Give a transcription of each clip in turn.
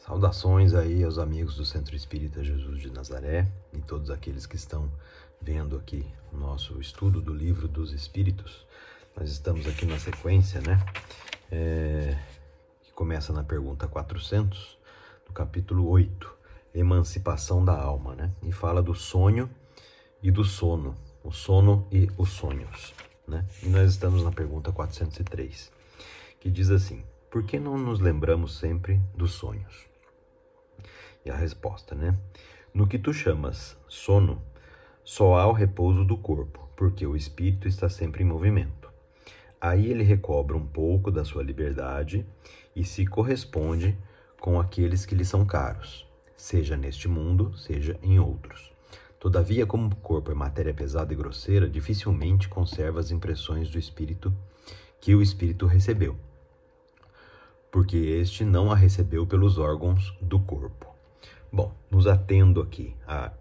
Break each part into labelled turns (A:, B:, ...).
A: Saudações aí aos amigos do Centro Espírita Jesus de Nazaré e todos aqueles que estão vendo aqui o nosso estudo do Livro dos Espíritos. Nós estamos aqui na sequência, né? Que começa na pergunta 400, do capítulo 8, Emancipação da Alma, né? E fala do sonho e do sono, o sono e os sonhos, né? E nós estamos na pergunta 403, que diz assim: por que não nos lembramos sempre dos sonhos? E a resposta, né? No que tu chamas sono, só há o repouso do corpo, porque o espírito está sempre em movimento. Aí ele recobra um pouco da sua liberdade e se corresponde com aqueles que lhe são caros, seja neste mundo, seja em outros. Todavia, como o corpo é matéria pesada e grosseira, dificilmente conserva as impressões do espírito que o espírito recebeu, porque este não a recebeu pelos órgãos do corpo. Bom, nos atendo aqui a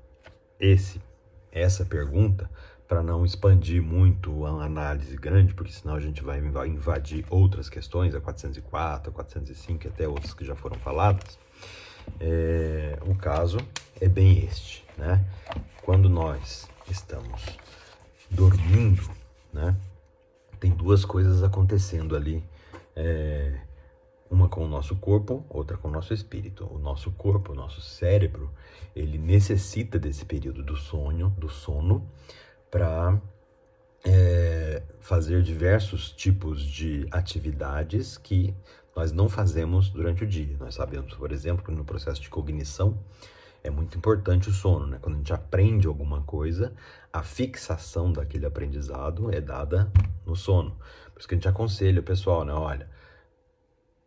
A: essa pergunta, para não expandir muito a análise grande, porque senão a gente vai invadir outras questões, a 404, a 405 e até outras que já foram faladas. O caso é bem este, né? Quando nós estamos dormindo, né, tem duas coisas acontecendo ali, uma com o nosso corpo, outra com o nosso espírito. O nosso corpo, o nosso cérebro, ele necessita desse período do sono, para fazer diversos tipos de atividades que nós não fazemos durante o dia. Nós sabemos, por exemplo, que no processo de cognição é muito importante o sono, né? Quando a gente aprende alguma coisa, a fixação daquele aprendizado é dada no sono. Por isso que a gente aconselha o pessoal, né? Olha,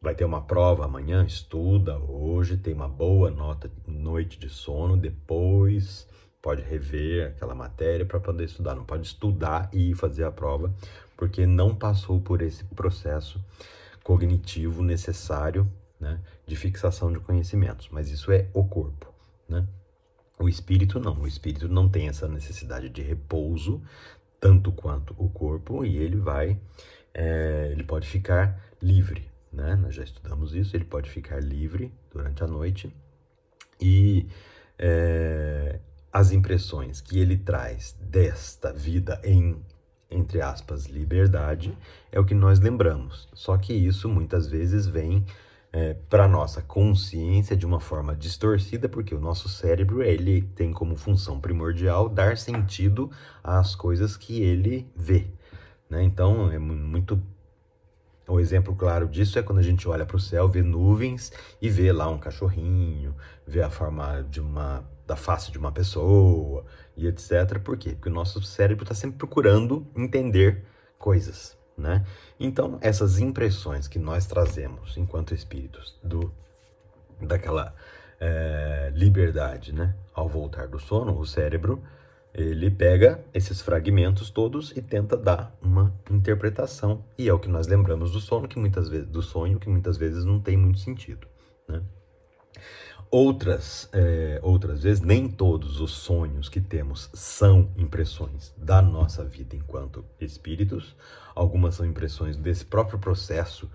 A: vai ter uma prova amanhã, estuda hoje, tem uma boa noite de sono, depois pode rever aquela matéria para poder estudar. Não pode estudar e ir fazer a prova, porque não passou por esse processo cognitivo necessário, né, de fixação de conhecimentos. Mas isso é o corpo, né? O espírito não tem essa necessidade de repouso, tanto quanto o corpo, e ele pode ficar livre, né? Nós já estudamos isso, ele pode ficar livre durante a noite e as impressões que ele traz desta vida em, entre aspas, liberdade, é o que nós lembramos. Só que isso muitas vezes vem para a nossa consciência de uma forma distorcida, porque o nosso cérebro ele tem como função primordial dar sentido às coisas que ele vê, né? Então, o exemplo claro disso é quando a gente olha para o céu, vê nuvens e vê lá um cachorrinho, vê a forma da face de uma pessoa e etc. Por quê? Porque o nosso cérebro está sempre procurando entender coisas, né? Então, essas impressões que nós trazemos enquanto espíritos daquela liberdade, né? Ao voltar do sono, o cérebro ele pega esses fragmentos todos e tenta dar uma interpretação, e é o que nós lembramos do sonho, que muitas vezes não tem muito sentido, né? Outras vezes, nem todos os sonhos que temos são impressões da nossa vida enquanto espíritos. Algumas são impressões desse próprio processo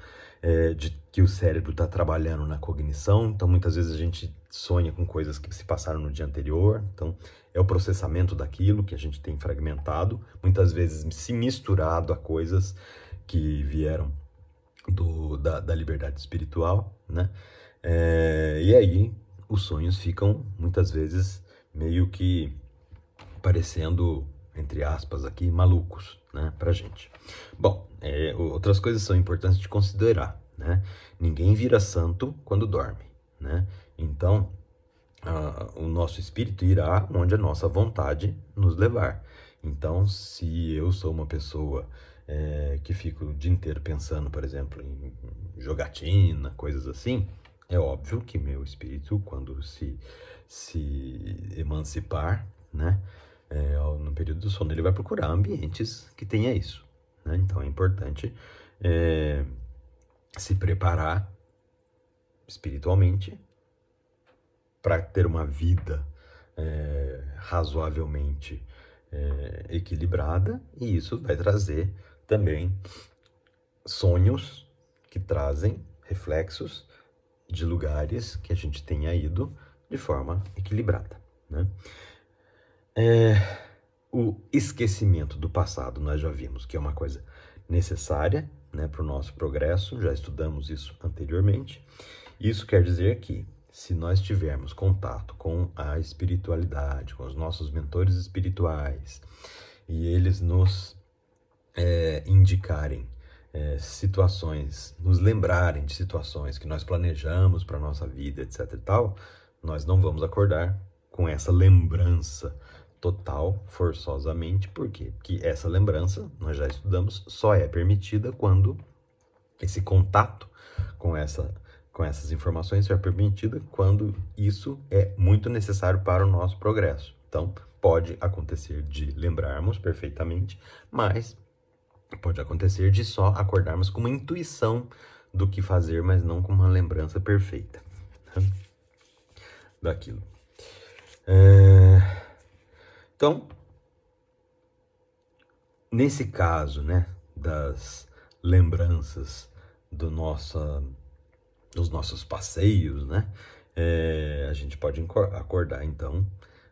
A: de que o cérebro está trabalhando na cognição. Então, muitas vezes a gente sonha com coisas que se passaram no dia anterior. Então, é o processamento daquilo que a gente tem fragmentado, muitas vezes se misturado a coisas que vieram da liberdade espiritual, né? E aí os sonhos ficam muitas vezes meio que parecendo, entre aspas aqui, malucos, né, pra gente. Bom, outras coisas são importantes de considerar, né? Ninguém vira santo quando dorme, né? Então, o nosso espírito irá onde a nossa vontade nos levar. Então, se eu sou uma pessoa que fico o dia inteiro pensando, por exemplo, em jogatina, coisas assim, é óbvio que meu espírito, quando se emancipar, né, no período do sono, ele vai procurar ambientes que tenha isso, né? Então é importante se preparar espiritualmente para ter uma vida razoavelmente equilibrada, e isso vai trazer também sonhos que trazem reflexos de lugares que a gente tenha ido de forma equilibrada, né? O esquecimento do passado, nós já vimos que é uma coisa necessária, né, para o nosso progresso, já estudamos isso anteriormente. Isso quer dizer que, se nós tivermos contato com a espiritualidade, com os nossos mentores espirituais, e eles nos indicarem situações, nos lembrarem de situações que nós planejamos para a nossa vida, etc e tal, nós não vamos acordar com essa lembrança total, forçosamente. Por quê? Porque essa lembrança, nós já estudamos, só é permitida quando esse contato com essas informações é permitida quando isso é muito necessário para o nosso progresso. Então, pode acontecer de lembrarmos perfeitamente, mas pode acontecer de só acordarmos com uma intuição do que fazer, mas não com uma lembrança perfeita, né, daquilo. Então, nesse caso, né, das lembranças dos nossos passeios, né, a gente pode acordar, então,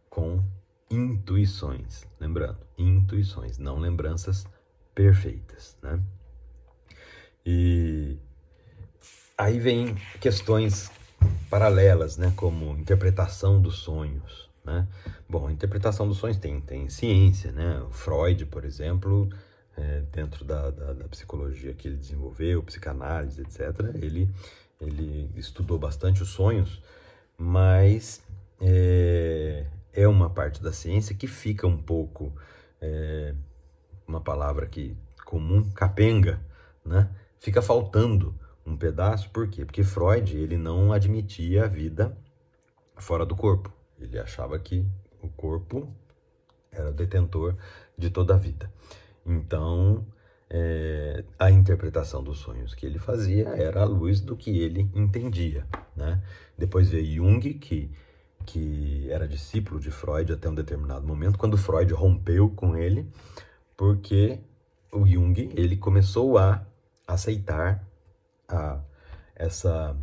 A: com intuições. Lembrando, intuições, não lembranças perfeitas, né? E aí vem questões paralelas, né, como interpretação dos sonhos, né? Bom, a interpretação dos sonhos tem ciência, né? O Freud, por exemplo, dentro da psicologia que ele desenvolveu, psicanálise, etc., ele estudou bastante os sonhos, mas é uma parte da ciência que fica um pouco, uma palavra que comum, capenga, né? Fica faltando um pedaço. Por quê? Porque Freud, ele não admitia a vida fora do corpo. Ele achava que o corpo era detentor de toda a vida. Então, a interpretação dos sonhos que ele fazia era à luz do que ele entendia, né? Depois veio Jung, que era discípulo de Freud até um determinado momento, quando Freud rompeu com ele, porque o Jung, ele começou a aceitar essa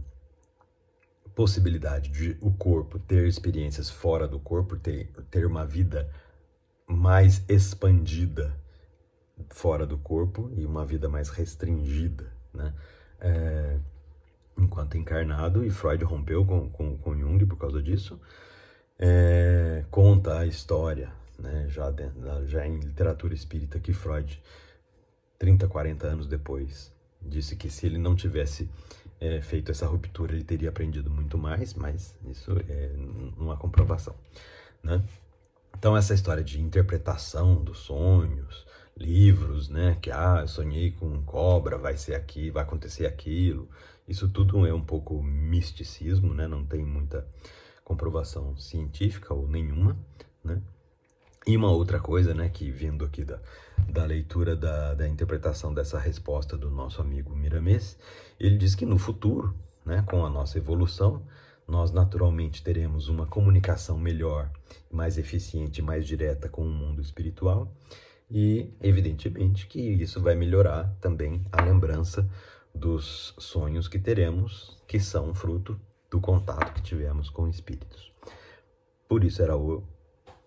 A: possibilidade de o corpo ter experiências fora do corpo, ter uma vida mais expandida fora do corpo e uma vida mais restringida, né, enquanto encarnado. E Freud rompeu com Jung por causa disso. Conta a história, né, já em literatura espírita, que Freud, 30, 40 anos depois, disse que se ele não tivesse feito essa ruptura, ele teria aprendido muito mais, mas isso não há comprovação, né? Então, essa história de interpretação dos sonhos, livros, né, que eu sonhei com cobra, vai ser aqui, vai acontecer aquilo, isso tudo é um pouco misticismo, né? Não tem muita comprovação científica ou nenhuma, né? E uma outra coisa, né, que vindo aqui da leitura da interpretação dessa resposta do nosso amigo Miramês, ele diz que no futuro, né, com a nossa evolução, nós naturalmente teremos uma comunicação melhor, mais eficiente, mais direta com o mundo espiritual, e evidentemente que isso vai melhorar também a lembrança dos sonhos que teremos, que são fruto do contato que tivemos com espíritos.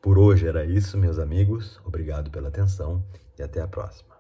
A: Por hoje era isso, meus amigos. Obrigado pela atenção e até a próxima.